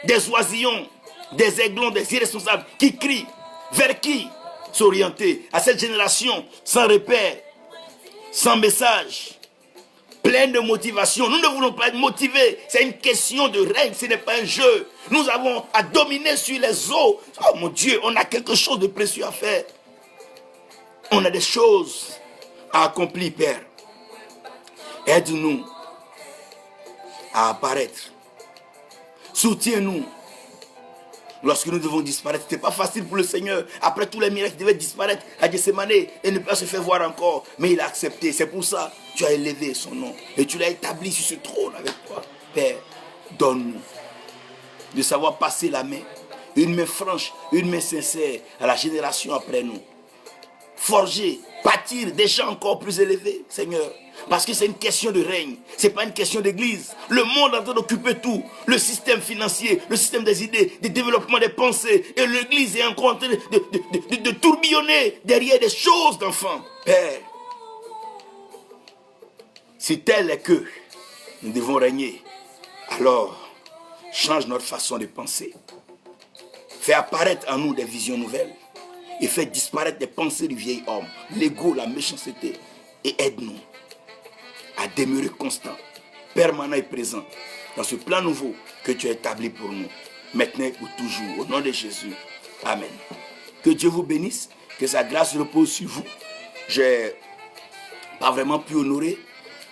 des oisillons, des aiglons, des irresponsables qui crient. Vers qui s'orienter? À cette génération sans repère, sans message, pleine de motivation. Nous ne voulons pas être motivés. C'est une question de règne, ce n'est pas un jeu. Nous avons à dominer sur les eaux. Oh mon Dieu, on a quelque chose de précieux à faire. On a des choses à accomplir, Père. Aide-nous à apparaître. Soutiens-nous lorsque nous devons disparaître. Ce n'était pas facile pour le Seigneur. Après tous les miracles, il devait disparaître à Gethsémane et ne pas se faire voir encore. Mais il a accepté. C'est pour ça que tu as élevé son nom. Et tu l'as établi sur ce trône avec toi. Père, donne-nous de savoir passer la main. Une main franche, une main sincère à la génération après nous. Forger, bâtir des gens encore plus élevés, Seigneur. Parce que c'est une question de règne, ce n'est pas une question d'église. Le monde est en train d'occuper tout. Le système financier, le système des idées, des développements des pensées. Et l'église est encore en train de tourbillonner derrière des choses d'enfants. Père, si tel est que nous devons régner, alors change notre façon de penser. Fais apparaître en nous des visions nouvelles. Et fais disparaître des pensées du vieil homme, l'ego, la méchanceté. Et aide-nous à demeurer constant, permanent et présent dans ce plan nouveau que tu as établi pour nous, maintenant et pour toujours. Au nom de Jésus. Amen. Que Dieu vous bénisse, que sa grâce repose sur vous. Je n'ai pas vraiment pu honorer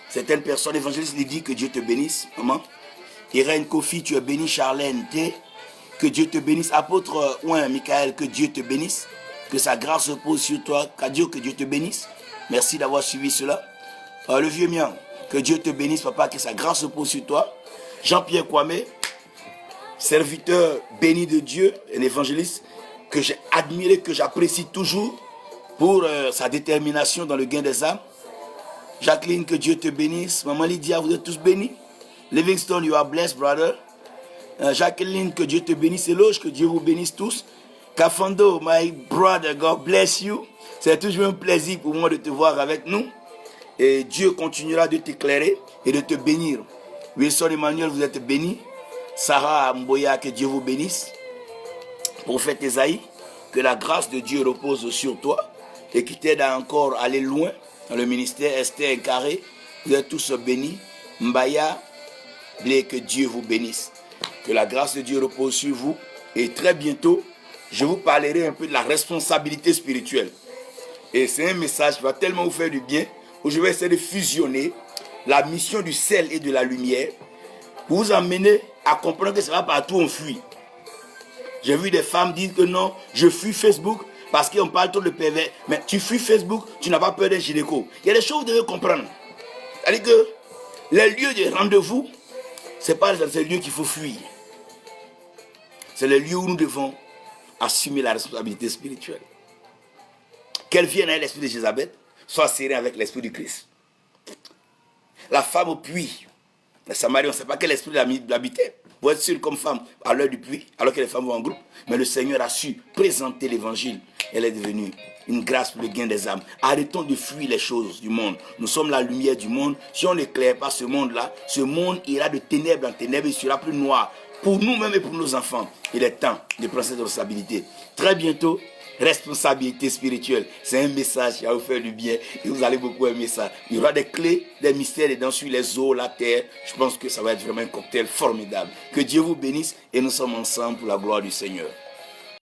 certaines personnes. L'évangéliste lui dit que Dieu te bénisse, maman. Irène Kofi, tu es bénie. Charlène T, que Dieu te bénisse. Apôtre Ouin, Michael, que Dieu te bénisse. Que sa grâce repose sur toi. Kadio, que Dieu te bénisse. Merci d'avoir suivi cela. Le vieux mien, que Dieu te bénisse, papa, que sa grâce repose sur toi. Jean-Pierre Kwame, serviteur béni de Dieu, un évangéliste que j'ai admiré, que j'apprécie toujours pour sa détermination dans le gain des âmes. Jacqueline, que Dieu te bénisse. Maman Lydia, vous êtes tous bénis. Livingstone, you are blessed, brother. Jacqueline, que Dieu te bénisse. Éloge, que Dieu vous bénisse tous. Kafando, my brother, God bless you. C'est toujours un plaisir pour moi de te voir avec nous. Et Dieu continuera de t'éclairer et de te bénir. Wilson Emmanuel, vous êtes béni. Sarah Mboya, que Dieu vous bénisse. Prophète Esaïe, Que la grâce de Dieu repose sur toi et qui t'aide à encore aller loin dans le ministère Esther Carré. Vous êtes tous bénis. Mbaya, que Dieu vous bénisse. Que la grâce de Dieu repose sur vous. Et très bientôt, je vous parlerai un peu de la responsabilité spirituelle. Et c'est un message qui va tellement vous faire du bien, où je vais essayer de fusionner la mission du sel et de la lumière pour vous amener à comprendre que ce n'est pas partout on fuit. J'ai vu des femmes dire que non, je fuis Facebook parce qu'on parle trop de pervers. Mais tu fuis Facebook, tu n'as pas peur d'un gynéco. Il y a des choses que vous devez comprendre. C'est-à-dire que les lieux de rendez-vous, ce n'est pas ces lieux qu'il faut fuir. C'est les lieux où nous devons assumer la responsabilité spirituelle. Qu'elle vienne avec l'esprit de Jézabel, soit serrée avec l'esprit du Christ. La femme au puits, la Samarie, on ne sait pas quel esprit l'habitait. Vous êtes sûr comme femme à l'heure du puits, alors que les femmes vont en groupe. Mais le Seigneur a su présenter l'évangile. Elle est devenue une grâce pour le gain des âmes. Arrêtons de fuir les choses du monde. Nous sommes la lumière du monde. Si on n'éclaire pas ce monde-là, ce monde ira de ténèbres en ténèbres et sera plus noir. Pour nous-mêmes et pour nos enfants, il est temps de prendre cette responsabilité. Très bientôt, responsabilité spirituelle. C'est un message qui va vous faire du bien et vous allez beaucoup aimer ça. Il y aura des clés, des mystères dedans sur les eaux, la terre. Je pense que ça va être vraiment un cocktail formidable. Que Dieu vous bénisse et nous sommes ensemble pour la gloire du Seigneur.